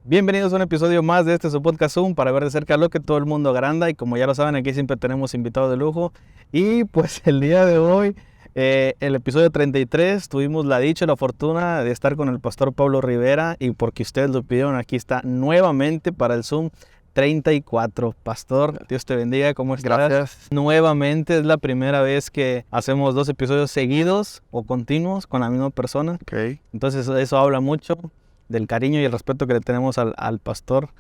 Bienvenidos a un episodio más de su podcast Zoom para ver de cerca lo que todo el mundo agranda. Y como ya lo saben, aquí siempre tenemos invitados de lujo. Y pues el día de hoy, el episodio 33, tuvimos la dicha y la fortuna de estar con el pastor Pablo Rivera. Y porque ustedes lo pidieron, aquí está nuevamente para el Zoom 34. Pastor, Dios te bendiga, ¿cómo estás? Gracias. Nuevamente es la primera vez que hacemos 2 episodios seguidos o continuos con la misma persona. Ok. Entonces eso habla mucho del cariño y el respeto que le tenemos al pastor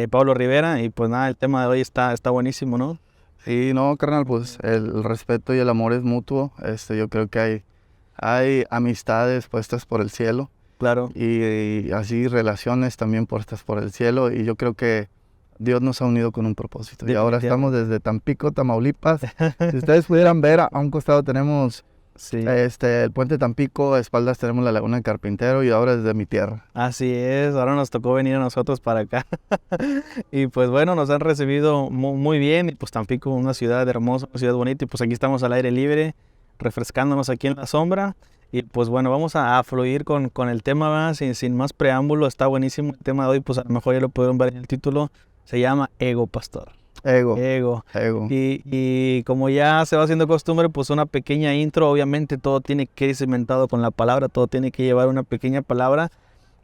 Pablo Rivera. Y pues nada, el tema de hoy está buenísimo, ¿no? Sí, no, carnal, pues el respeto y el amor es mutuo. Yo creo que hay amistades puestas por el cielo Claro. y así relaciones también puestas por el cielo. Y yo creo que Dios nos ha unido con un propósito. Y ahora estamos desde Tampico, Tamaulipas. Si ustedes pudieran ver, a un costado tenemos Sí. el puente Tampico, a espaldas tenemos la Laguna del Carpintero y ahora desde mi tierra. Así es, ahora nos tocó venir a nosotros para acá. Y pues bueno, nos han recibido muy bien. Y pues Tampico, una ciudad hermosa, una ciudad bonita. Y pues aquí estamos al aire libre, refrescándonos aquí en la sombra. Y pues bueno, vamos a fluir con el tema, ¿verdad? Sin más preámbulo. Está buenísimo el tema de hoy, pues a lo mejor ya lo pudieron ver en el título. Se llama Ego, pastor. Ego. Y como ya se va haciendo costumbre, pues una pequeña intro. Obviamente todo tiene que ir cimentado con la palabra, todo tiene que llevar una pequeña palabra.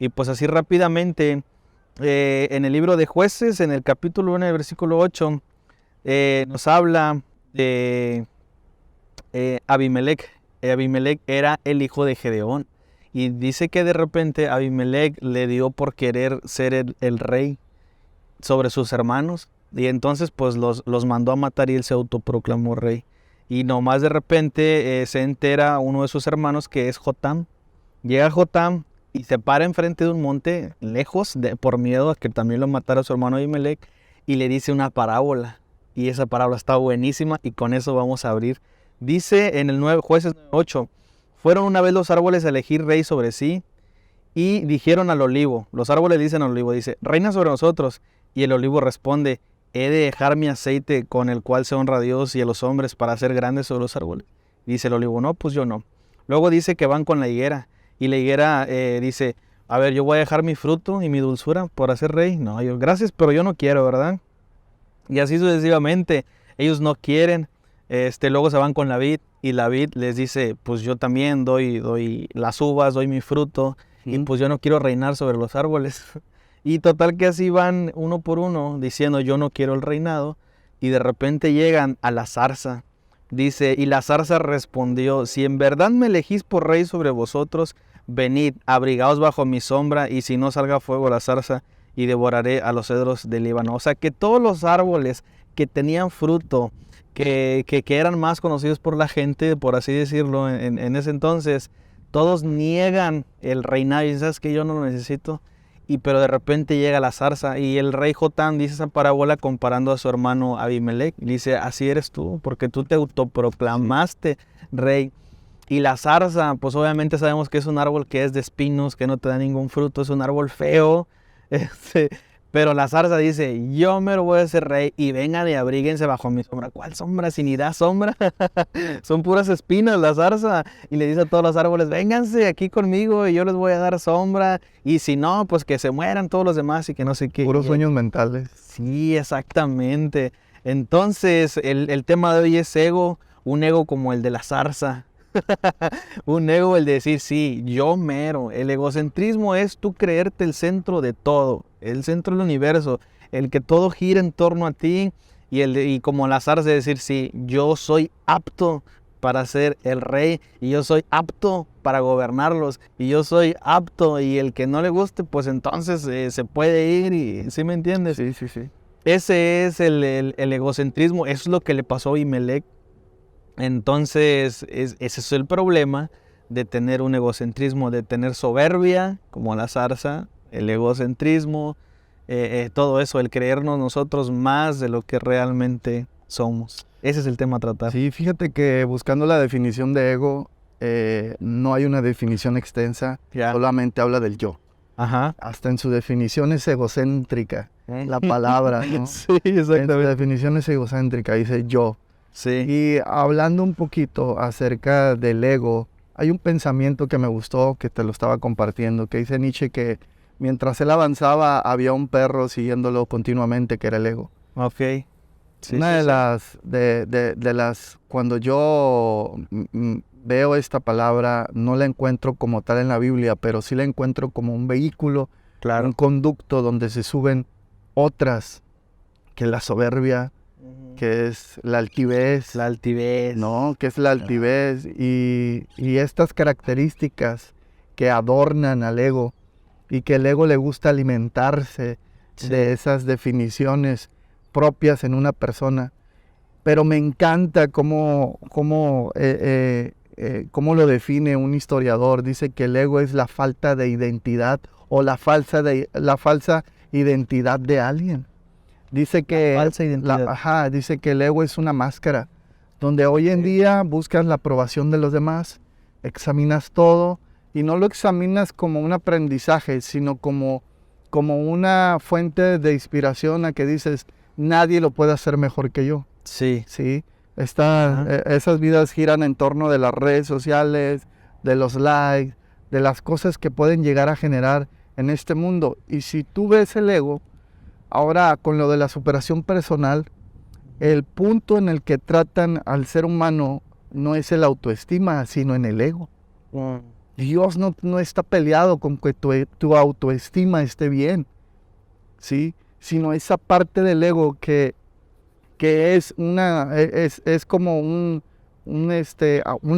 Y pues así rápidamente, en el libro de Jueces, en el capítulo 1, versículo 8, nos habla de Abimelec. Abimelec era el hijo de Gedeón. Y dice que de repente Abimelec le dio por querer ser el rey sobre sus hermanos. Y entonces pues los mandó a matar y él se autoproclamó rey. Y nomás de repente se entera uno de sus hermanos que es Jotam. Llega Jotam y se para enfrente de un monte lejos por miedo a que también lo matara su hermano Abimelec. Y le dice una parábola. Y esa parábola está buenísima y con eso vamos a abrir. Dice en el Jueces 9:8, fueron una vez los árboles a elegir rey sobre sí y dijeron al olivo, los árboles dicen al olivo, dice, reina sobre nosotros. Y el olivo responde, he de dejar mi aceite con el cual se honra a Dios y a los hombres para ser grandes sobre los árboles. Dice el olivo, no, pues yo no. Luego dice que van con la higuera y la higuera dice, a ver, yo voy a dejar mi fruto y mi dulzura por hacer rey. No, yo, gracias, pero yo no quiero, ¿verdad? Y así sucesivamente, ellos no quieren. Luego se van con la vid y la vid les dice, pues yo también doy las uvas, doy mi fruto y pues yo no quiero reinar sobre los árboles. Y total que así van uno por uno diciendo yo no quiero el reinado y de repente llegan a la zarza. Dice, y la zarza respondió, si en verdad me elegís por rey sobre vosotros, venid, abrigaos bajo mi sombra y si no salga fuego la zarza y devoraré a los cedros del Líbano. O sea que todos los árboles que tenían fruto, que eran más conocidos por la gente, por así decirlo, en ese entonces, todos niegan el reinado y sabes que yo no lo necesito. Pero de repente llega la zarza y el rey Jotam dice esa parábola comparando a su hermano Abimelec. Dice, así eres tú, porque tú te autoproclamaste rey. Y la zarza, pues obviamente sabemos que es un árbol que es de espinos, que no te da ningún fruto, es un árbol feo. Pero la zarza dice, yo me lo voy a hacer rey y vengan y abríguense bajo mi sombra. ¿Cuál sombra? Si ni da sombra. Son puras espinas la zarza. Y le dice a todos los árboles, vénganse aquí conmigo y yo les voy a dar sombra. Y si no, pues que se mueran todos los demás y que no sé qué. Puros sueños mentales. Sí, exactamente. Entonces, el tema de hoy es ego, un ego como el de la zarza. Un ego, el de decir, sí, yo mero. El egocentrismo es tú creerte el centro de todo, el centro del universo, el que todo gira en torno a ti y como la zarza de decir, sí, yo soy apto para ser el rey y yo soy apto para gobernarlos y yo soy apto y el que no le guste, pues entonces se puede ir y ¿sí me entiendes? Sí. Ese es el egocentrismo, eso es lo que le pasó a Abimelec. Entonces, ese es el problema de tener un egocentrismo, de tener soberbia, como la zarza, el egocentrismo, todo eso, el creernos nosotros más de lo que realmente somos. Ese es el tema a tratar. Sí, fíjate que buscando la definición de ego, no hay una definición extensa, solamente habla del yo. Ajá. Hasta en su definición es egocéntrica, la palabra, ¿no? Sí, exactamente. En su definición es egocéntrica, dice yo. Sí. Y hablando un poquito acerca del ego, hay un pensamiento que me gustó, que te lo estaba compartiendo, que dice Nietzsche que mientras él avanzaba, había un perro siguiéndolo continuamente, que era el ego. Ok. Sí, Una de las, cuando yo veo esta palabra, no la encuentro como tal en la Biblia, pero sí la encuentro como un vehículo, claro. un conducto donde se suben otras, que la soberbia, que es la altivez. La altivez. ¿No? Que es la altivez y estas características que adornan al ego y que el ego le gusta alimentarse de esas definiciones propias en una persona. Pero me encanta cómo lo define un historiador. Dice que el ego es la falta de identidad o la falsa identidad de alguien. Dice que falsa identidad. Dice que el ego es una máscara, donde hoy en día buscas la aprobación de los demás, examinas todo y no lo examinas como un aprendizaje, sino como una fuente de inspiración a que dices, nadie lo puede hacer mejor que yo. Sí. Sí. Esas vidas giran en torno de las redes sociales, de los likes, de las cosas que pueden llegar a generar en este mundo. Y si tú ves el ego, ahora con lo de la superación personal, el punto en el que tratan al ser humano no es el autoestima, sino en el ego. Dios no está peleado con que tu autoestima esté bien, ¿sí? Sino esa parte del ego que es como un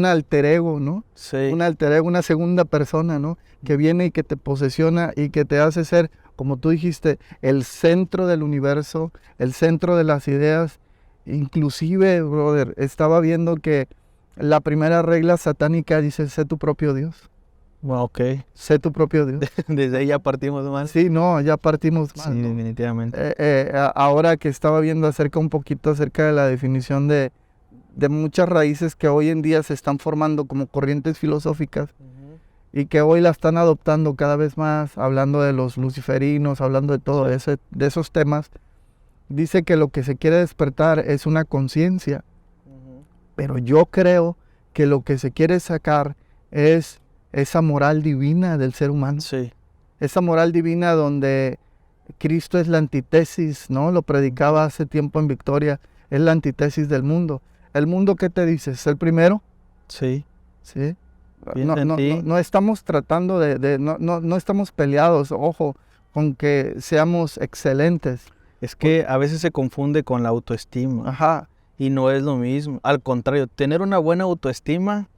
alter ego, ¿no? Sí. Un alter ego, una segunda persona, ¿no? Que viene y que te posesiona y que te hace ser, como tú dijiste, el centro del universo, el centro de las ideas. Inclusive, brother, estaba viendo que la primera regla satánica dice, sé tu propio Dios. Ok. Sé tu propio Dios. Desde ahí ya partimos mal. Sí, no, ya partimos mal. Sí, ¿no? definitivamente. Ahora que estaba viendo un poquito acerca de la definición de muchas raíces que hoy en día se están formando como corrientes filosóficas y que hoy la están adoptando cada vez más, hablando de los luciferinos, hablando de todo de esos temas, dice que lo que se quiere despertar es una conciencia, pero yo creo que lo que se quiere sacar es esa moral divina del ser humano. Sí. Esa moral divina donde Cristo es la antítesis, ¿no? Lo predicaba hace tiempo en Victoria, es la antítesis del mundo. ¿El mundo qué te dice? ¿Es el primero? Sí. ¿Sí? No estamos tratando no estamos peleados, ojo, con que seamos excelentes. Es que a veces se confunde con la autoestima. Ajá. Y no es lo mismo. Al contrario, tener una buena autoestima,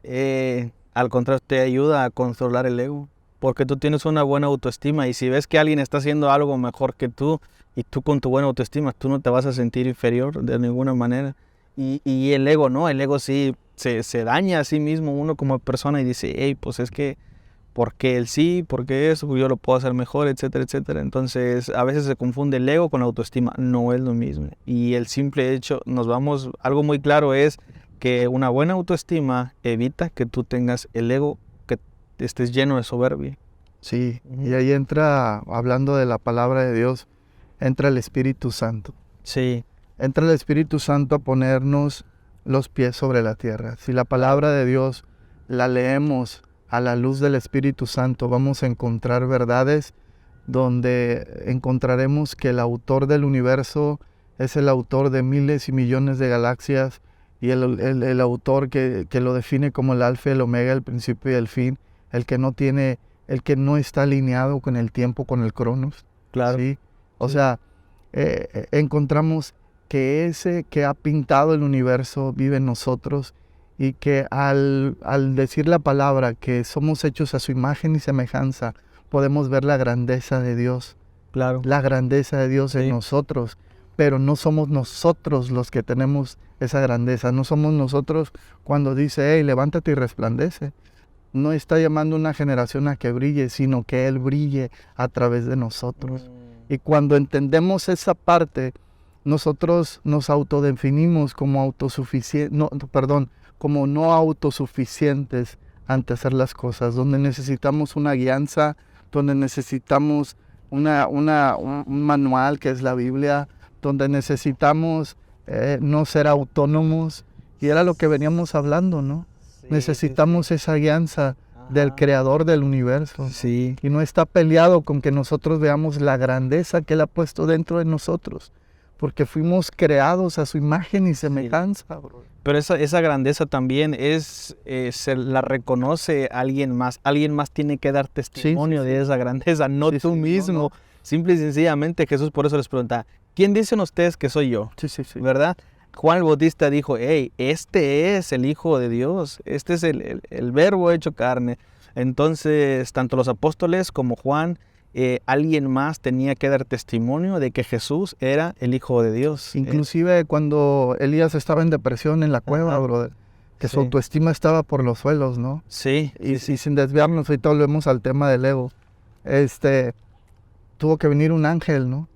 al contrario, te ayuda a controlar el ego. Porque tú tienes una buena autoestima y si ves que alguien está haciendo algo mejor que tú y tú con tu buena autoestima, tú no te vas a sentir inferior de ninguna manera. Y el ego no, el ego sí se daña a sí mismo uno como persona y dice, hey, pues es que, ¿por qué él sí? ¿Por qué eso? Yo lo puedo hacer mejor, etcétera, etcétera. Entonces, a veces se confunde el ego con la autoestima. No es lo mismo. Y el simple hecho, algo muy claro es que una buena autoestima evita que tú tengas el ego, que estés lleno de soberbia. Sí, y ahí entra, hablando de la palabra de Dios, entra el Espíritu Santo. Sí. Entra el Espíritu Santo a ponernos los pies sobre la tierra. Si la palabra de Dios la leemos a la luz del Espíritu Santo, vamos a encontrar verdades donde encontraremos que el autor del universo es el autor de miles y millones de galaxias y el autor que lo define como el alfa y el omega, el principio y el fin, el que no está alineado con el tiempo, con el cronos. Claro. ¿Sí? O sea, encontramos que ese que ha pintado el universo vive en nosotros y que al decir la palabra que somos hechos a su imagen y semejanza, podemos ver la grandeza de Dios. Claro. La grandeza de Dios en nosotros, pero no somos nosotros los que tenemos esa grandeza. No somos nosotros cuando dice, hey, levántate y resplandece. No está llamando una generación a que brille, sino que Él brille a través de nosotros. Y cuando entendemos esa parte, nosotros nos autodefinimos como como no autosuficientes ante hacer las cosas, donde necesitamos una guianza, donde necesitamos un manual que es la Biblia, donde necesitamos no ser autónomos, y era lo que veníamos hablando, ¿no? Sí, necesitamos esa guianza del creador del universo. Sí. Y no está peleado con que nosotros veamos la grandeza que Él ha puesto dentro de nosotros. Porque fuimos creados a su imagen y semejanza, bro. Pero esa grandeza también se la reconoce alguien más. Alguien más tiene que dar testimonio de esa grandeza, no tú mismo. No. Simple y sencillamente Jesús por eso les pregunta, ¿quién dicen ustedes que soy yo? Sí. ¿Verdad? Juan el Bautista dijo, hey, este es el Hijo de Dios, este es el Verbo hecho carne. Entonces, tanto los apóstoles como Juan, alguien más tenía que dar testimonio de que Jesús era el Hijo de Dios. Inclusive cuando Elías estaba en depresión en la cueva, brother, que su autoestima estaba por los suelos, ¿no? Sí. Y sin desviarnos, ahorita volvemos al tema del ego. Tuvo que venir un ángel, ¿no?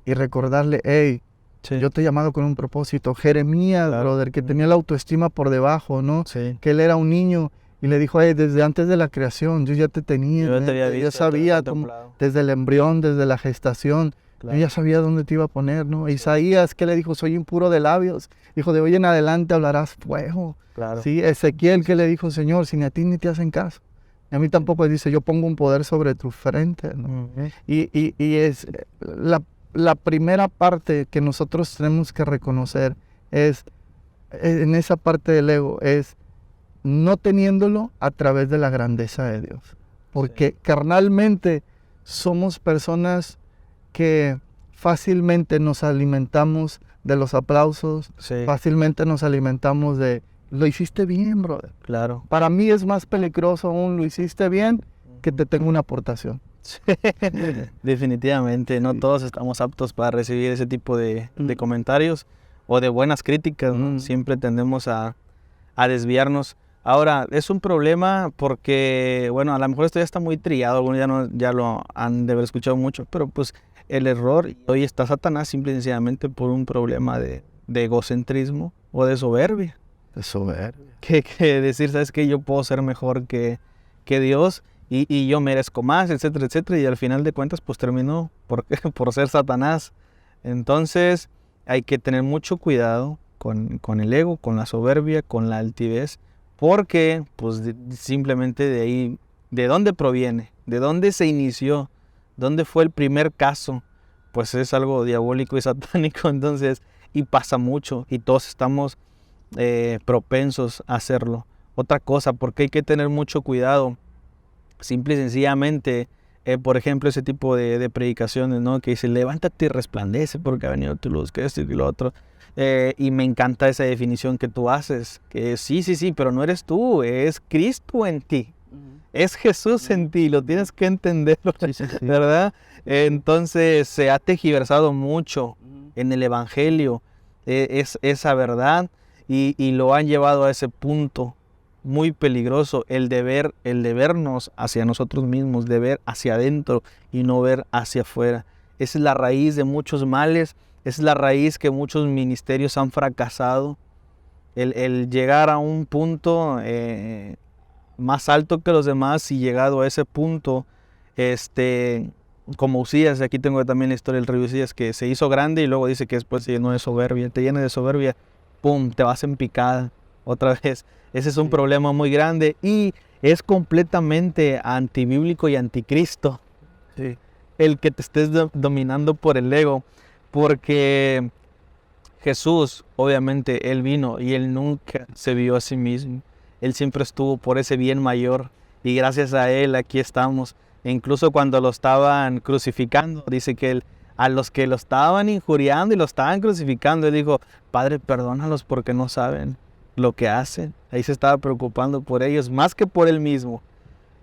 Y recordarle, hey, yo te he llamado con un propósito. Jeremías, brother, que tenía la autoestima por debajo, ¿no? Sí. Que él era un niño y le dijo, hey, desde antes de la creación, yo ya te tenía. Yo te había visto, ya sabía, desde el embrión, desde la gestación, yo ya sabía dónde te iba a poner, ¿no? Isaías, ¿qué le dijo? Soy impuro de labios. Dijo, de hoy en adelante hablarás fuego. Sí, Ezequiel, ¿qué le dijo? Señor, si ni a ti ni te hacen caso. Y a mí tampoco dice, yo pongo un poder sobre tu frente, ¿no? Y es la primera parte que nosotros tenemos que reconocer es, en esa parte del ego, es no teniéndolo a través de la grandeza de Dios. Porque carnalmente somos personas que fácilmente nos alimentamos de los aplausos, fácilmente nos alimentamos de, lo hiciste bien, brother. Claro. Para mí es más peligroso aún, lo hiciste bien, que te tengo una aportación. Definitivamente, no todos estamos aptos para recibir ese tipo de comentarios o de buenas críticas, ¿no? Siempre tendemos a desviarnos. Ahora, es un problema porque, bueno, a lo mejor esto ya está muy trillado, algunos ya lo han de haber escuchado mucho, pero pues el error, hoy está Satanás simple y sencillamente por un problema de egocentrismo o de soberbia. De soberbia. Que decir, ¿sabes qué? Yo puedo ser mejor que Dios y yo merezco más, etcétera, etcétera, y al final de cuentas pues terminó por ser Satanás. Entonces hay que tener mucho cuidado con el ego, con la soberbia, con la altivez, porque pues simplemente de ahí, ¿de dónde proviene? ¿De dónde se inició? ¿Dónde fue el primer caso? Pues es algo diabólico y satánico, entonces, y pasa mucho, y todos estamos propensos a hacerlo. Otra cosa, porque hay que tener mucho cuidado, simple y sencillamente, por ejemplo, ese tipo de predicaciones, ¿no? Que dice, levántate y resplandece porque ha venido tu luz, que esto y lo otro. Y me encanta esa definición que tú haces, que sí, pero no eres tú, es Cristo en ti. Es Jesús en ti, lo tienes que entender, ¿verdad? Entonces se ha tergiversado mucho en el Evangelio esa verdad y lo han llevado a ese punto muy peligroso, el de vernos hacia nosotros mismos, de ver hacia adentro y no ver hacia afuera. Esa es la raíz de muchos males, esa es la raíz que muchos ministerios han fracasado, el llegar a un punto más alto que los demás y llegado a ese punto, como Usías, aquí tengo también la historia del rey Usías, que se hizo grande y luego dice que después se llenó de soberbia, te llena de soberbia, ¡pum!, te vas en picada otra vez. Ese es un problema muy grande y es completamente antibíblico y anticristo el que te estés dominando por el ego, porque Jesús, obviamente, Él vino y Él nunca se vio a sí mismo. Él siempre estuvo por ese bien mayor y gracias a Él aquí estamos. E incluso cuando lo estaban crucificando, dice que a los que lo estaban injuriando y lo estaban crucificando, Él dijo, Padre, perdónalos porque no saben lo que hacen. Ahí se estaba preocupando por ellos más que por Él mismo.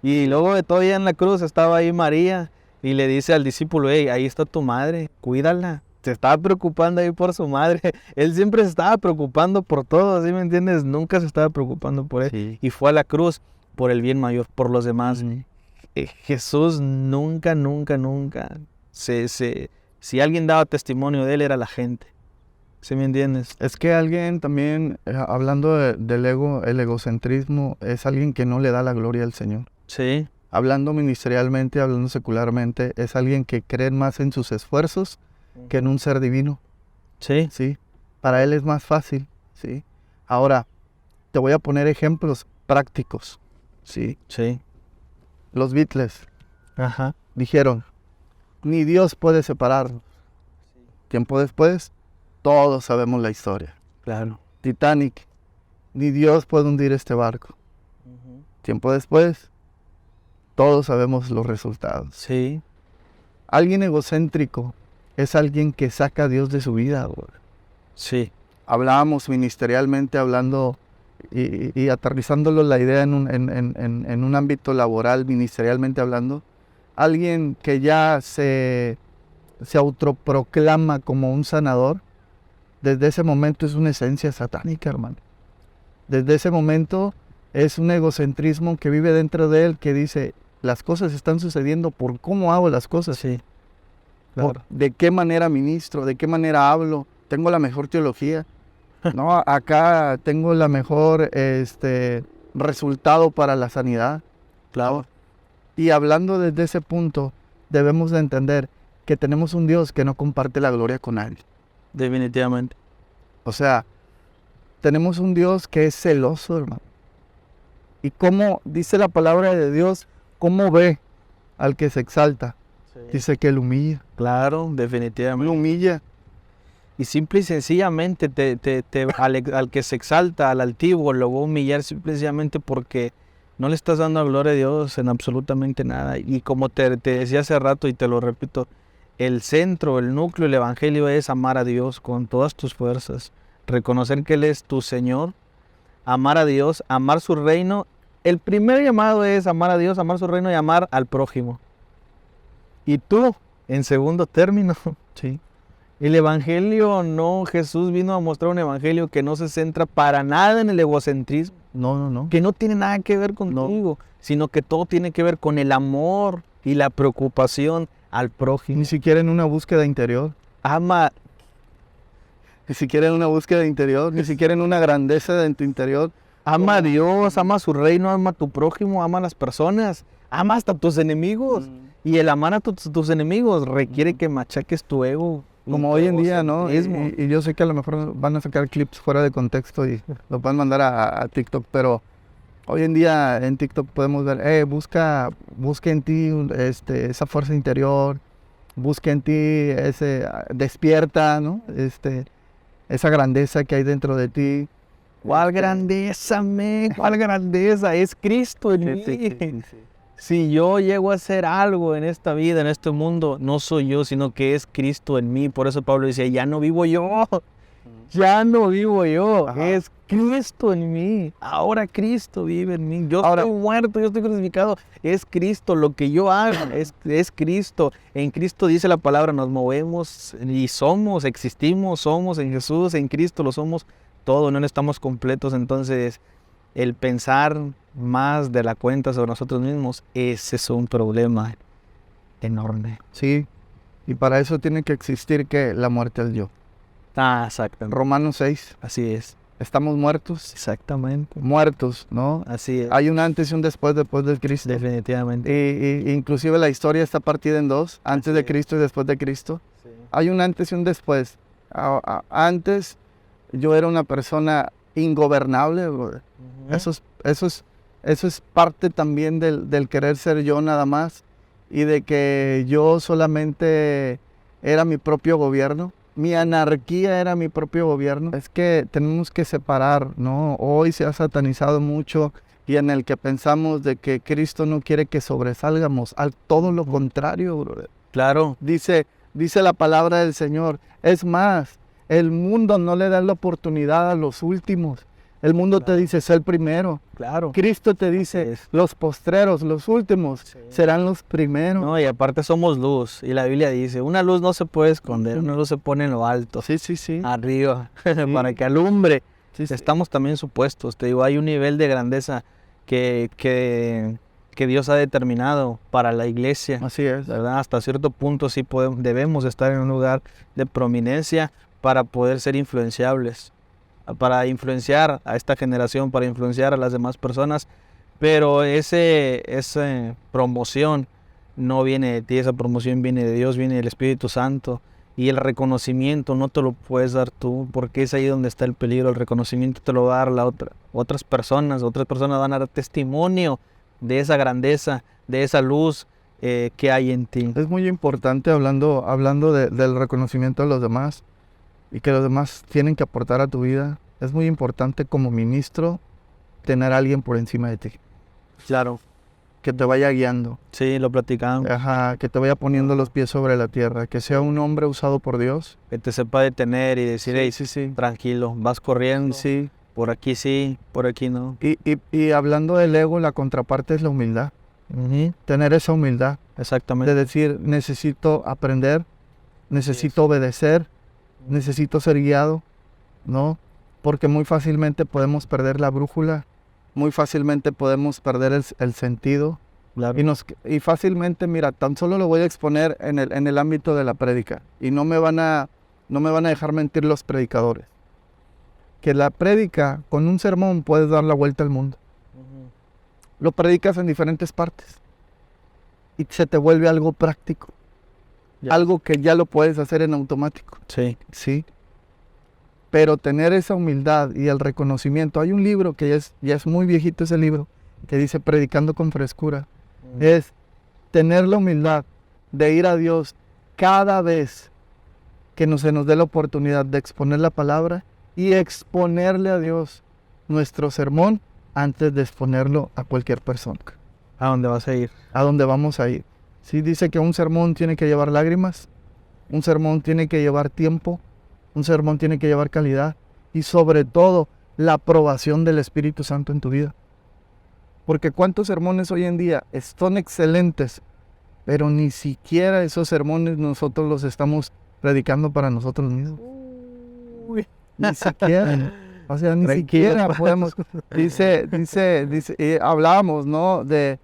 Y luego de todavía en la cruz estaba ahí María y le dice al discípulo, hey, ahí está tu madre, cuídala. Se estaba preocupando ahí por su madre. Él siempre se estaba preocupando por todo, ¿sí me entiendes? Nunca se estaba preocupando por él. Sí. Y fue a la cruz por el bien mayor, por los demás. Jesús nunca. Si alguien daba testimonio de él, era la gente. ¿Sí me entiendes? Es que alguien también, hablando del ego, el egocentrismo, es alguien que no le da la gloria al Señor. Sí. Hablando ministerialmente, hablando secularmente, es alguien que cree más en sus esfuerzos que en un ser divino. Sí. Sí. Para él es más fácil. Sí. Ahora, te voy a poner ejemplos prácticos. Sí. Sí. los Beatles Ajá. dijeron, ni Dios puede separarnos. Tiempo después, todos sabemos la historia. Claro. Titanic, ni Dios puede hundir este barco. Tiempo después, todos sabemos los resultados. Sí. Alguien egocéntrico es alguien que saca a Dios de su vida, güey. Sí. Hablábamos ministerialmente, hablando y aterrizándolo la idea en un ámbito laboral, ministerialmente hablando. Alguien que ya se autoproclama como un sanador, desde ese momento es una esencia satánica, hermano. Desde ese momento es un egocentrismo que vive dentro de él, que dice, las cosas están sucediendo por cómo hago las cosas. Sí. Claro. De qué manera ministro, de qué manera hablo, tengo la mejor teología, no, acá tengo la mejor resultado para la sanidad. Claro. Y hablando desde ese punto, debemos de entender que tenemos un Dios que no comparte la gloria con nadie. Definitivamente. O sea, tenemos un Dios que es celoso, hermano. Y como dice la palabra de Dios, cómo ve al que se exalta. Sí. Dice que lo humilla. Claro, definitivamente. Lo humilla. Y simple y sencillamente al que se exalta, al altivo, lo va a humillar simplemente porque no le estás dando la gloria a Dios en absolutamente nada. Y como te decía hace rato y te lo repito, el centro, el núcleo del evangelio es amar a Dios con todas tus fuerzas, reconocer que Él es tu Señor, amar a Dios, amar su reino. El primer llamado es amar a Dios, amar su reino y amar al prójimo. Y tú, en segundo término, Sí. el evangelio no, Jesús vino a mostrar un evangelio que no se centra para nada en el egocentrismo, No. que no tiene nada que ver contigo, sino que todo tiene que ver con el amor y la preocupación al prójimo. Ni siquiera en una búsqueda interior. Ama, Ni siquiera en una búsqueda interior. Ni siquiera en una grandeza en tu interior. ama a Dios, ama su reino, ama a tu prójimo, ama a las personas, ama hasta a tus enemigos. Y el amar a tus enemigos requiere que machaques tu ego. Como hoy en día, ¿no? Egocentrismo. Y yo sé que a lo mejor van a sacar clips fuera de contexto y lo pueden mandar a TikTok, pero hoy en día en TikTok podemos ver, busca en ti esa fuerza interior, busca en ti despierta, ¿no? Esa grandeza que hay dentro de ti. ¿Cuál grandeza, men? ¿Cuál grandeza? Es Cristo en mí. Si yo llego a hacer algo en esta vida, en este mundo, no soy yo, sino que es Cristo en mí. Por eso Pablo dice, ya no vivo yo, ya no vivo yo, Ajá. es Cristo en mí. Ahora Cristo vive en mí. Yo Ahora- estoy muerto, yo estoy crucificado. Es Cristo, lo que yo hago es Cristo. En Cristo dice la palabra, nos movemos y somos, existimos, somos en Jesús, en Cristo lo somos todo, no estamos completos. Entonces, el pensar más de la cuenta sobre nosotros mismos, ese es un problema enorme. Sí, y para eso tiene que existir que la muerte al yo. Exactamente. Romanos 6, Así es. estamos muertos, Exactamente. ¿no? Así es. Hay un antes y un después de Cristo. Definitivamente. Y inclusive la historia está partida en dos, antes Así de es. Cristo y después de Cristo. Sí. Hay un antes y un después. Antes yo era una persona ingobernable, brother. Eso es parte también del querer ser yo nada más y de que yo solamente era mi propio gobierno. Mi anarquía era mi propio gobierno. Es que tenemos que separar, ¿no? Hoy se ha satanizado mucho y en el que pensamos de que Cristo no quiere que sobresalgamos. Al todo lo contrario, brother. Claro. Dice la palabra del Señor. Es más, el mundo no le da la oportunidad a los últimos. El mundo te dice, sé el primero. Claro. Cristo te Así dice, es. los postreros, los últimos, Sí. serán los primeros. No, y aparte somos luz. Y la Biblia dice, una luz no se puede esconder, una luz se pone en lo alto, Sí. arriba, para que alumbre. Sí. Estamos también supuestos. Te digo, hay un nivel de grandeza que Dios ha determinado para la iglesia. Así es. ¿Verdad? Hasta cierto punto sí debemos estar en un lugar de prominencia para poder ser influenciables, para influenciar a esta generación, para influenciar a las demás personas, pero esa promoción no viene de ti, esa promoción viene de Dios, viene del Espíritu Santo, y el reconocimiento no te lo puedes dar tú, porque es ahí donde está el peligro. El reconocimiento te lo va a dar otras personas van a dar testimonio de esa grandeza, de esa luz que hay en ti. Es muy importante hablando del reconocimiento de los demás y que los demás tienen que aportar a tu vida. Es muy importante como ministro tener a alguien por encima de ti. Claro. Que te vaya guiando. Sí, lo platicamos. Ajá, que te vaya poniendo los pies sobre la tierra. Que sea un hombre usado por Dios. Que te sepa detener y decir, hey, sí. tranquilo, vas corriendo. Sí. Por aquí sí, por aquí no. Y hablando del ego, la contraparte es la humildad. Tener esa humildad. Exactamente. De decir, necesito aprender, necesito obedecer, necesito ser guiado, ¿no? Porque muy fácilmente podemos perder la brújula, muy fácilmente podemos perder el sentido. Claro. Y fácilmente, mira, tan solo lo voy a exponer en el ámbito de la prédica. Y no me van a dejar mentir los predicadores. Que la prédica, con un sermón, puedes dar la vuelta al mundo. Lo predicas en diferentes partes. Y se te vuelve algo práctico. Algo que ya lo puedes hacer en automático. Sí. Sí. Pero tener esa humildad y el reconocimiento. Hay un libro que ya es muy viejito, ese libro, que dice Predicando con frescura. Es tener la humildad de ir a Dios cada vez que se nos dé la oportunidad de exponer la palabra y exponerle a Dios nuestro sermón antes de exponerlo a cualquier persona. ¿A dónde vas a ir? A dónde vamos a ir. Sí, dice que un sermón tiene que llevar lágrimas, un sermón tiene que llevar tiempo, un sermón tiene que llevar calidad y sobre todo la aprobación del Espíritu Santo en tu vida. Porque cuántos sermones hoy en día son excelentes, pero ni siquiera esos sermones nosotros los estamos predicando para nosotros mismos. Ni siquiera. O sea, ni siquiera podemos. Dice, hablábamos, ¿no? De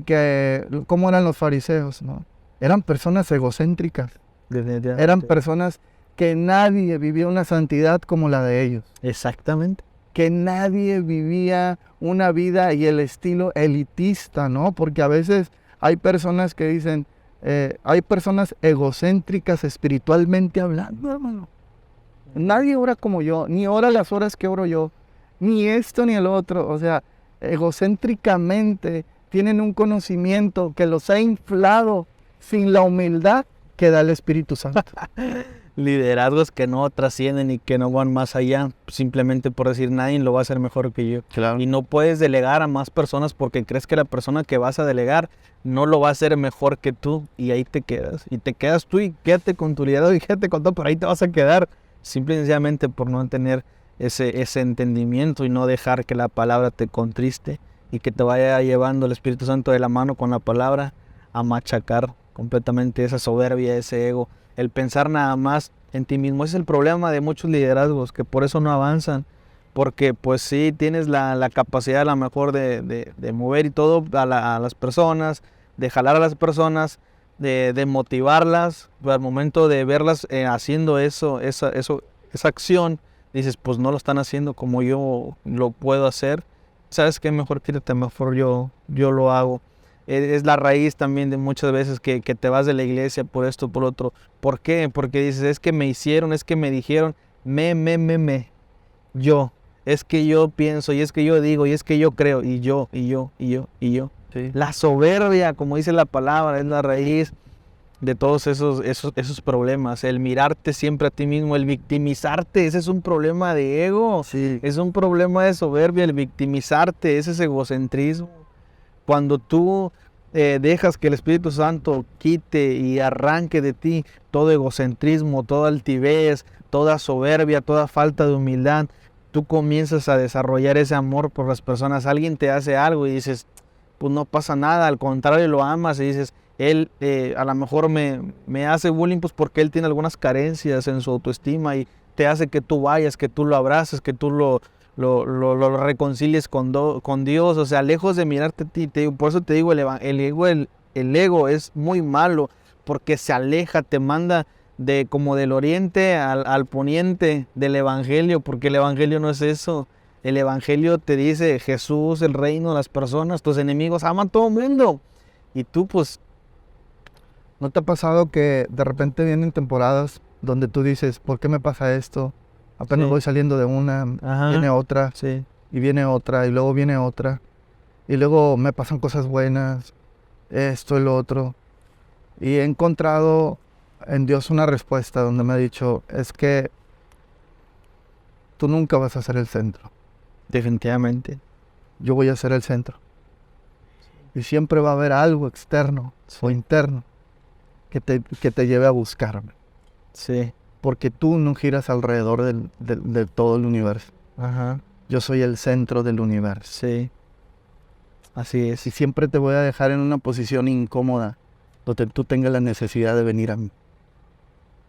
que cómo eran los fariseos, ¿no? Eran personas egocéntricas. Eran personas que nadie vivía una santidad como la de ellos. Exactamente. Que nadie vivía una vida y el estilo elitista, ¿no? Porque a veces hay personas que dicen, hay personas egocéntricas espiritualmente hablando, hermano. Nadie ora como yo, ni ora las horas que oro yo, ni esto ni el otro. O sea, egocéntricamente tienen un conocimiento que los ha inflado sin la humildad que da el Espíritu Santo. Liderazgos que no trascienden y que no van más allá, simplemente por decir nadie lo va a hacer mejor que yo. Claro. Y no puedes delegar a más personas porque crees que la persona que vas a delegar no lo va a hacer mejor que tú y ahí te quedas. Y te quedas tú y quédate con tu liderazgo y quédate con todo, pero ahí te vas a quedar simple y sencillamente por no tener ese entendimiento y no dejar que la palabra te contriste y que te vaya llevando el Espíritu Santo de la mano con la palabra a machacar completamente esa soberbia, ese ego. El pensar nada más en ti mismo. Ese es el problema de muchos liderazgos, que por eso no avanzan. Porque pues sí, tienes la capacidad a lo mejor de mover y todo a las personas, de jalar a las personas, de motivarlas, pero al momento de verlas haciendo esa acción, dices, pues no lo están haciendo como yo lo puedo hacer. ¿Sabes qué? Mejor quítate, mejor yo lo hago. Es la raíz también de muchas veces que te vas de la iglesia por esto, por otro. ¿Por qué? Porque dices, es que me hicieron, es que me dijeron, yo. Es que yo pienso, y es que yo digo, y es que yo creo, y yo. Sí. La soberbia, como dice la palabra, es la raíz de todos esos problemas. El mirarte siempre a ti mismo, el victimizarte, ese es un problema de ego. Sí. Es un problema de soberbia, el victimizarte, ese es egocentrismo. Cuando tú dejas que el Espíritu Santo quite y arranque de ti todo egocentrismo, toda altivez, toda soberbia, toda falta de humildad, tú comienzas a desarrollar ese amor por las personas. Alguien te hace algo y dices, pues no pasa nada, al contrario lo amas y dices, él a lo mejor me hace bullying pues porque él tiene algunas carencias en su autoestima y te hace que tú vayas, que tú lo abraces, que tú lo reconcilies con Dios. O sea, lejos de mirarte a ti, por eso te digo, el ego es muy malo porque se aleja, te manda como del oriente al poniente del evangelio, porque el evangelio no es eso. El evangelio te dice Jesús, el reino, las personas, tus enemigos, aman a todo el mundo. Y tú pues... ¿No te ha pasado que de repente vienen temporadas donde tú dices, ¿por qué me pasa esto? Apenas voy saliendo de una, Ajá. viene otra, Sí. y viene otra, y luego viene otra. y luego me pasan cosas buenas, esto y lo otro. Y he encontrado en Dios una respuesta donde me ha dicho, es que tú nunca vas a ser el centro, Definitivamente. yo voy a ser el centro. Y siempre va a haber algo externo o interno que te lleve a buscarme. Sí. Porque tú no giras alrededor de todo el universo. Ajá. Yo soy el centro del universo. Sí. Así es. Y siempre te voy a dejar en una posición incómoda, donde tú tengas la necesidad de venir a mí.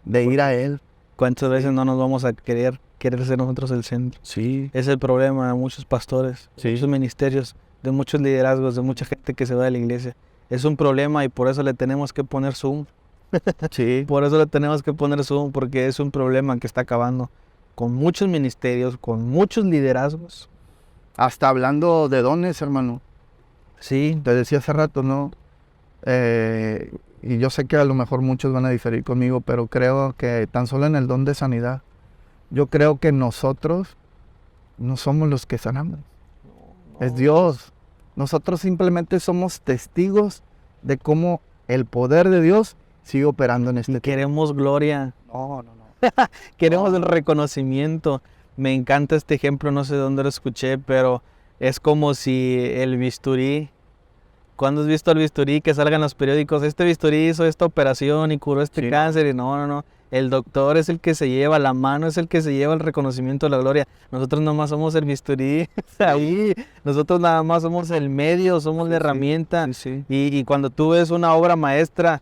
De ir a Él. ¿Cuántas veces no nos vamos a querer ser nosotros el centro? Sí. Es el problema de muchos pastores, de Sí. muchos ministerios, de muchos liderazgos, de mucha gente que se va de la iglesia. Es un problema y por eso le tenemos que poner Zoom. Sí. Por eso le tenemos que poner Zoom, porque es un problema que está acabando con muchos ministerios, con muchos liderazgos. Hasta hablando de dones, hermano. Sí, Te decía hace rato, ¿no? Y yo sé que a lo mejor muchos van a diferir conmigo, pero creo que tan solo en el don de sanidad, yo creo que nosotros no somos los que sanamos. Es Dios. Nosotros simplemente somos testigos de cómo el poder de Dios sigue operando en este tiempo. queremos gloria, No. queremos el reconocimiento. Me encanta este ejemplo, no sé dónde lo escuché, pero es como si el bisturí, ¿cuándo has visto el bisturí que salgan los periódicos? Este bisturí hizo esta operación y curó este Sí. cáncer. Y no. El doctor es el que se lleva, la mano es el que se lleva el reconocimiento de la gloria. Nosotros nada más somos el bisturí ahí. Nosotros nada más somos el medio, somos la herramienta. Sí. Y cuando tú ves una obra maestra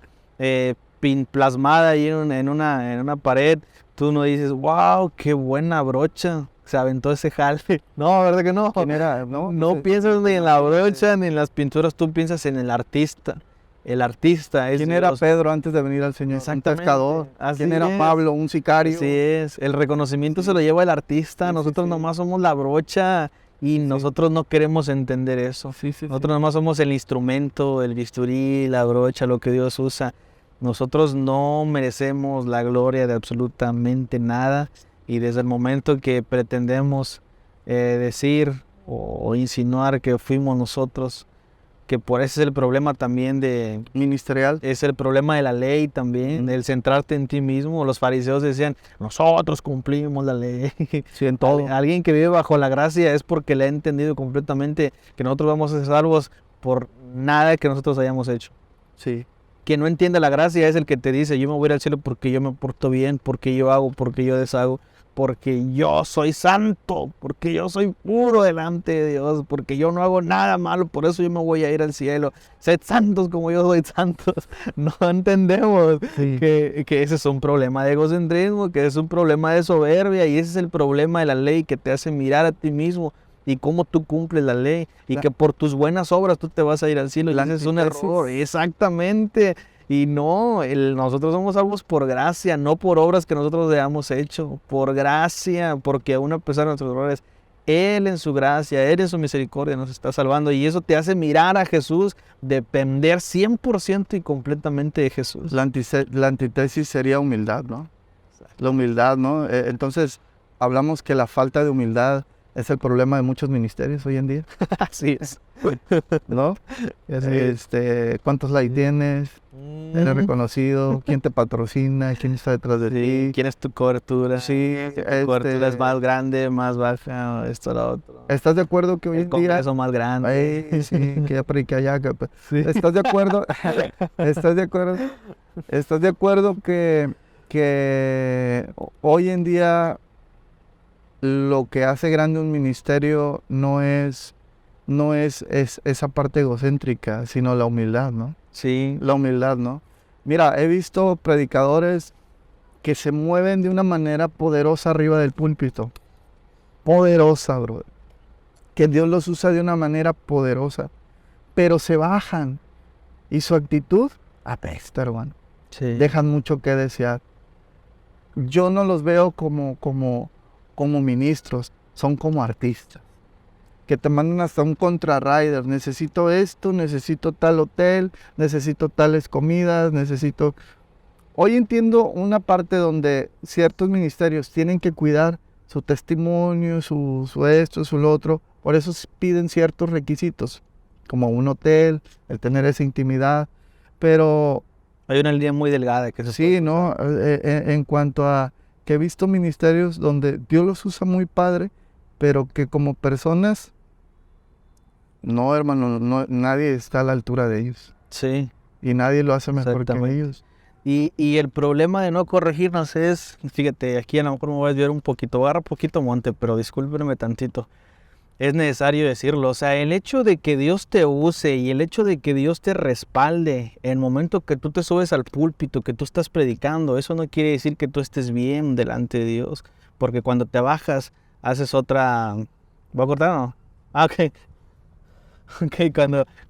plasmada ahí en una pared, tú no dices, wow, qué buena brocha. Se aventó ese jale. No, ¿verdad que no? ¿Quién era? No, No piensas ni en la brocha ni en las pinturas, tú piensas en el artista. El artista es ¿Quién era Dios. Pedro antes de venir al Señor? Un Exactamente. pescador. Así ¿Quién era es. Pablo? Un sicario. Así es, el reconocimiento se lo lleva el artista, Sí, nosotros sí. nomás somos la brocha y nosotros no queremos entender eso. Sí. Nosotros nomás somos el instrumento, el bisturí, la brocha, lo que Dios usa. Nosotros no merecemos la gloria de absolutamente nada y desde el momento que pretendemos decir o insinuar que fuimos nosotros, que por ese es el problema también Ministerial. es el problema de la ley también, el centrarte en ti mismo. Los fariseos decían, nosotros cumplimos la ley. Sí, en todo. Alguien que vive bajo la gracia es porque le ha entendido completamente que nosotros vamos a ser salvos por nada que nosotros hayamos hecho. Sí. Quien no entiende la gracia es el que te dice, yo me voy a ir al cielo porque yo me porto bien, porque yo hago, porque yo deshago, porque yo soy santo, porque yo soy puro delante de Dios, porque yo no hago nada malo, por eso yo me voy a ir al cielo. Sed santos como yo soy santos. No entendemos Sí. que ese es un problema de egocentrismo, que es un problema de soberbia y ese es el problema de la ley que te hace mirar a ti mismo y cómo tú cumples la ley y que por tus buenas obras tú te vas a ir al cielo y ese es un antítesis. error. Exactamente. Y no, nosotros somos salvos por gracia, no por obras que nosotros hayamos hecho, por gracia, porque aún a pesar de nuestros errores, Él en su gracia, Él en su misericordia nos está salvando y eso te hace mirar a Jesús, depender 100% y completamente de Jesús. La antítesis sería humildad, ¿no? La humildad, ¿no? Entonces, hablamos que la falta de humildad es el problema de muchos ministerios hoy en día, Así es. ¿no? ¿Cuántos likes tienes? ¿Eres reconocido? ¿Quién te patrocina? ¿Quién está detrás de ti? ¿Quién es tu cobertura? Sí, Tu cobertura es más grande, más baja, esto, lo otro. ¿Estás de acuerdo que hoy El en día... congreso más grande. Ay, sí, que ya prediqué allá. Sí. ¿Estás de acuerdo? ¿Estás de acuerdo que hoy en día lo que hace grande un ministerio no es esa parte egocéntrica, sino la humildad, ¿no? Sí. La humildad, ¿no? Mira, he visto predicadores que se mueven de una manera poderosa arriba del púlpito. Poderosa, brother. Que Dios los usa de una manera poderosa. Pero se bajan. Y su actitud apesta, hermano. Sí. Dejan mucho que desear. Yo no los veo como ministros. Son como artistas. Que te mandan hasta un contrarrider. Necesito esto, necesito tal hotel, necesito tales comidas, necesito... Hoy entiendo una parte donde ciertos ministerios tienen que cuidar su testimonio, su esto, su lo otro. Por eso piden ciertos requisitos. como un hotel, el tener esa intimidad, pero Hay una línea muy delgada que se sí, puede ¿no? usar. En cuanto a que he visto ministerios donde Dios los usa muy padre, pero que como personas, no, hermano, nadie está a la altura de ellos. Sí, Y nadie lo hace mejor que exactamente. ellos. Y el problema de no corregirnos es, fíjate, aquí a lo mejor me voy a desviar un poquito, voy a agarrar poquito monte, pero discúlpenme tantito. Es necesario decirlo, o sea, el hecho de que Dios te use y el hecho de que Dios te respalde en el momento que tú te subes al púlpito, que tú estás predicando, eso no quiere decir que tú estés bien delante de Dios, porque cuando te bajas, haces otra... ¿Voy a cortar o no? Ah, ok. Ok,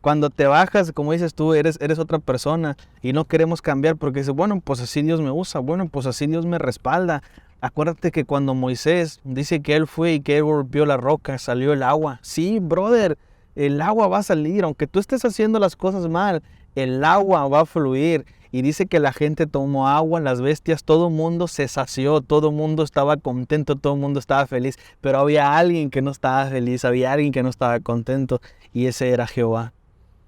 cuando te bajas, como dices tú, eres otra persona y no queremos cambiar porque dices, bueno, pues así Dios me usa, bueno, pues así Dios me respalda. Acuérdate que cuando Moisés dice que él fue y que él golpeó la roca, salió el agua. Sí, brother, el agua va a salir, aunque tú estés haciendo las cosas mal, el agua va a fluir. Y dice que la gente tomó agua, las bestias, todo el mundo se sació, todo el mundo estaba contento, todo el mundo estaba feliz. Pero había alguien que no estaba feliz, había alguien que no estaba contento y ese era Jehová.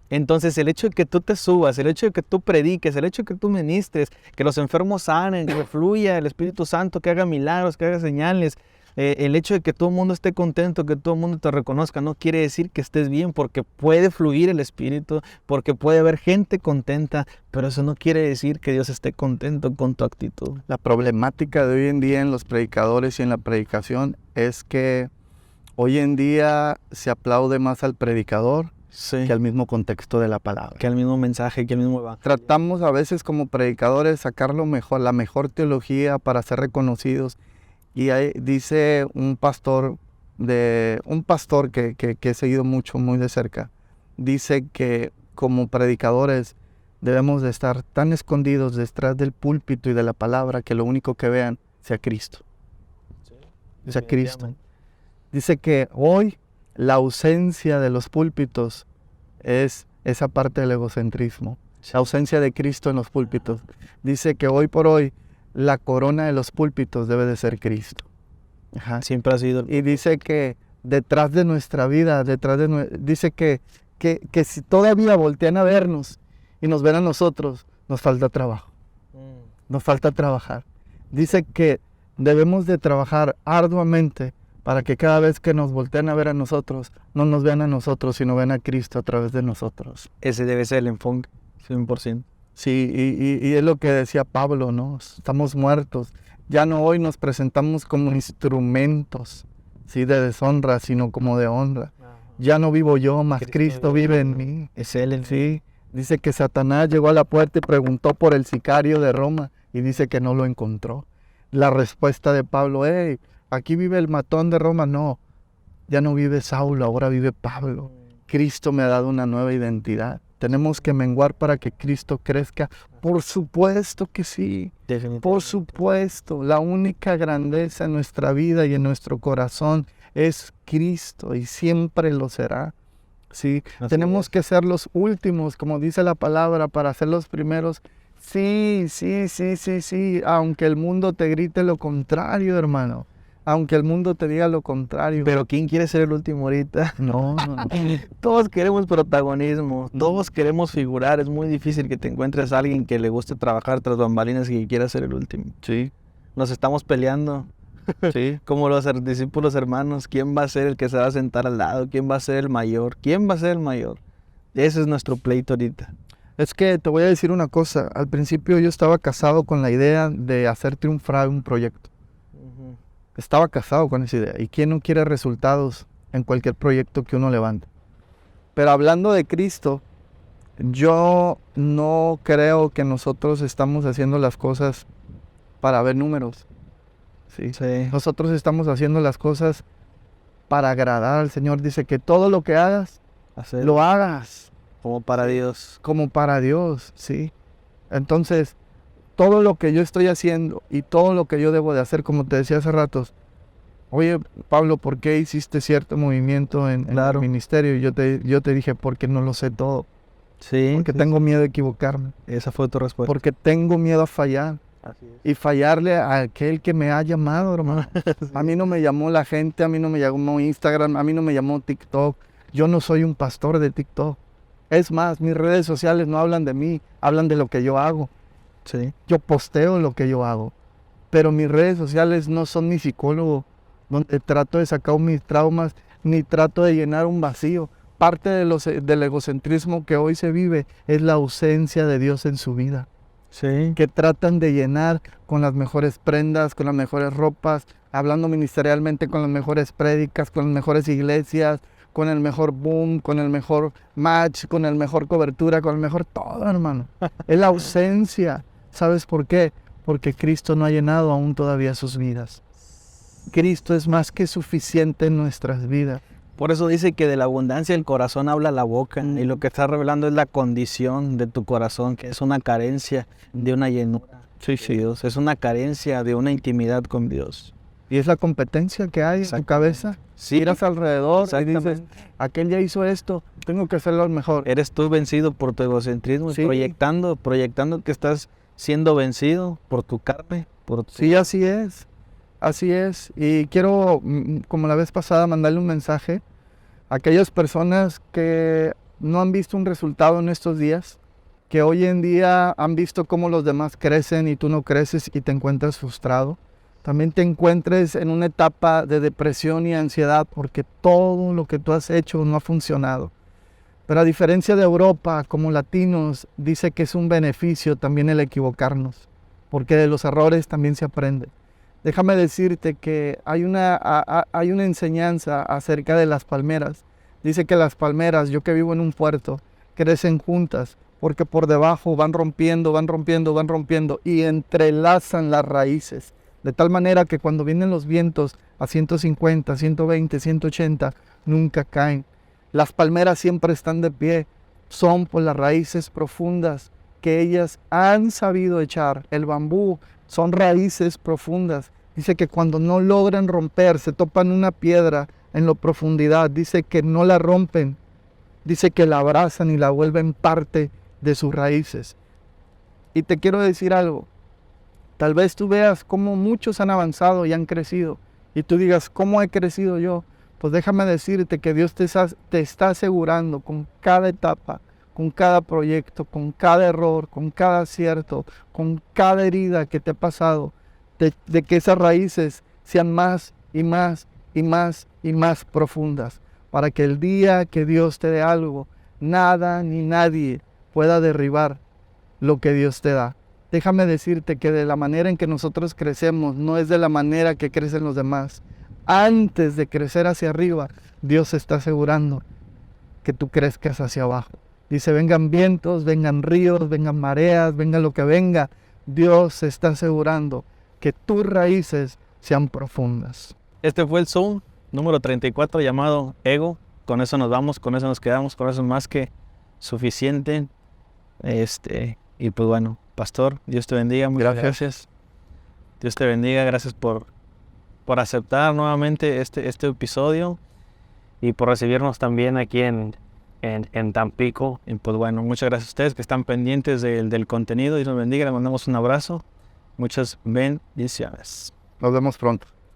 Entonces el hecho de que tú te subas, el hecho de que tú prediques, el hecho de que tú ministres, que los enfermos sanen, que fluya el Espíritu Santo, que haga milagros, que haga señales, el hecho de que todo el mundo esté contento, que todo el mundo te reconozca, no quiere decir que estés bien, porque puede fluir el Espíritu, porque puede haber gente contenta, pero eso no quiere decir que Dios esté contento con tu actitud. La problemática de hoy en día en los predicadores y en la predicación es que hoy en día se aplaude más al predicador Sí. que al mismo contexto de la palabra. Que al mismo mensaje, que al mismo evangelio. Tratamos a veces como predicadores sacar lo mejor, la mejor teología para ser reconocidos. Y ahí dice un pastor que he seguido mucho, muy de cerca, dice que como predicadores debemos de estar tan escondidos detrás del púlpito y de la palabra que lo único que vean sea Cristo. Sí, Sea Cristo. definitivamente. Dice que hoy la ausencia de los púlpitos es esa parte del egocentrismo, la ausencia de Cristo en los púlpitos. Dice que hoy por hoy la corona de los púlpitos debe de ser Cristo. Ajá. Siempre ha sido. Y dice que detrás de nuestra vida, dice que si todavía voltean a vernos y nos ven a nosotros, nos falta trabajo, nos falta trabajar. Dice que debemos de trabajar arduamente para que cada vez que nos volteen a ver a nosotros, no nos vean a nosotros, sino ven a Cristo a través de nosotros. Ese debe ser el enfoque, 100%. Sí, y es lo que decía Pablo, ¿no? Estamos muertos. Ya no hoy nos presentamos como instrumentos, ¿sí? De deshonra, sino como de honra. Ya no vivo yo, mas Cristo vive en mí. Es Él, Sí, dice que Satanás llegó a la puerta y preguntó por el sicario de Roma y dice que no lo encontró. La respuesta de Pablo, hey, aquí vive el matón de Roma. No, ya no vive Saulo, ahora vive Pablo. Cristo me ha dado una nueva identidad. Tenemos que menguar para que Cristo crezca. Por supuesto que sí. Por supuesto. La única grandeza en nuestra vida y en nuestro corazón es Cristo y siempre lo será. Sí. Tenemos que ser los últimos, como dice la palabra, para ser los primeros. Sí. Aunque el mundo te grite lo contrario, hermano. Aunque el mundo te diga lo contrario. Pero ¿quién quiere ser el último ahorita? No. Todos queremos protagonismo, todos queremos figurar. Es muy difícil que te encuentres a alguien que le guste trabajar tras bambalinas y que quiera ser el último. Sí. Nos estamos peleando. Sí. Como los discípulos hermanos, ¿quién va a ser el que se va a sentar al lado? ¿Quién va a ser el mayor? ¿Quién va a ser el mayor? Ese es nuestro pleito ahorita. Es que te voy a decir una cosa. Al principio yo estaba casado con la idea de hacer triunfar un proyecto. Estaba casado con esa idea. ¿Y quién no quiere resultados en cualquier proyecto que uno levante? Pero hablando de Cristo, yo no creo que nosotros estamos haciendo las cosas para ver números. ¿Sí? Sí. Nosotros estamos haciendo las cosas para agradar al Señor. Dice que todo lo que hagas, Hacer lo hagas como para Dios. como para Dios. ¿Sí? Entonces, todo lo que yo estoy haciendo y todo lo que yo debo de hacer, como te decía hace ratos, oye, Pablo, ¿por qué hiciste cierto movimiento en Claro. el ministerio? Y yo te dije, porque no lo sé todo, Sí. porque sí, tengo miedo de equivocarme, Esa fue tu respuesta. porque tengo miedo a fallar Así es. y fallarle a aquel que me ha llamado, hermano. A mí no me llamó la gente, a mí no me llamó Instagram, a mí no me llamó TikTok. Yo no soy un pastor de TikTok. Es más, mis redes sociales no hablan de mí, hablan de lo que yo hago. Sí. Yo posteo lo que yo hago, pero mis redes sociales no son mi psicólogo, donde trato de sacar mis traumas, ni trato de llenar un vacío. Parte del egocentrismo que hoy se vive es la ausencia de Dios en su vida. Sí. Que tratan de llenar con las mejores prendas, con las mejores ropas, hablando ministerialmente con las mejores prédicas, con las mejores iglesias, con el mejor boom, con el mejor match, con el mejor cobertura, con el mejor todo, hermano. Es la ausencia. ¿Sabes por qué? Porque Cristo no ha llenado aún todavía sus vidas. Cristo es más que suficiente en nuestras vidas. Por eso dice que de la abundancia del corazón habla la boca. Y lo que está revelando es la condición de tu corazón, que es una carencia de una llenura de Dios. Es una carencia de una intimidad con Dios. Y es la competencia que hay en tu cabeza. Sí. Miras alrededor y dices, aquel ya hizo esto, tengo que hacerlo mejor. Eres tú vencido por tu egocentrismo, Sí. proyectando que estás siendo vencido por tu carne. Sí, así es. Así es. Y quiero, como la vez pasada, mandarle un mensaje a aquellas personas que no han visto un resultado en estos días, que hoy en día han visto cómo los demás crecen y tú no creces y te encuentras frustrado. También te encuentres en una etapa de depresión y ansiedad porque todo lo que tú has hecho no ha funcionado. Pero a diferencia de Europa, como latinos, dice que es un beneficio también el equivocarnos, porque de los errores también se aprende. Déjame decirte que hay una enseñanza acerca de las palmeras. Dice que las palmeras, yo que vivo en un puerto, crecen juntas porque por debajo van rompiendo y entrelazan las raíces. De tal manera que cuando vienen los vientos a 150, 120, 180, nunca caen. Las palmeras siempre están de pie. Son por las raíces profundas que ellas han sabido echar. El bambú son raíces profundas. Dice que cuando no logran romper, se topan una piedra en la profundidad. Dice que no la rompen. Dice que la abrazan y la vuelven parte de sus raíces. Y te quiero decir algo. Tal vez tú veas cómo muchos han avanzado y han crecido. Y tú digas, ¿cómo he crecido yo? Pues déjame decirte que Dios te está asegurando con cada etapa, con cada proyecto, con cada error, con cada acierto, con cada herida que te ha pasado, de que esas raíces sean más y más y más y más profundas. Para que el día que Dios te dé algo, nada ni nadie pueda derribar lo que Dios te da. Déjame decirte que de la manera en que nosotros crecemos no es de la manera que crecen los demás. Antes de crecer hacia arriba, Dios está asegurando que tú crezcas hacia abajo. Dice, vengan vientos, vengan ríos, vengan mareas, venga lo que venga. Dios está asegurando que tus raíces sean profundas. Este fue el Zoom número 34 llamado Ego. Con eso nos vamos, con eso nos quedamos, con eso es más que suficiente. Y pues bueno, pastor, Dios te bendiga, muchas gracias. Dios te bendiga, gracias por aceptar nuevamente este episodio y por recibirnos también aquí en Tampico. Y pues bueno, muchas gracias a ustedes que están pendientes del contenido. Dios nos bendiga, les mandamos un abrazo. Muchas bendiciones. Nos vemos pronto.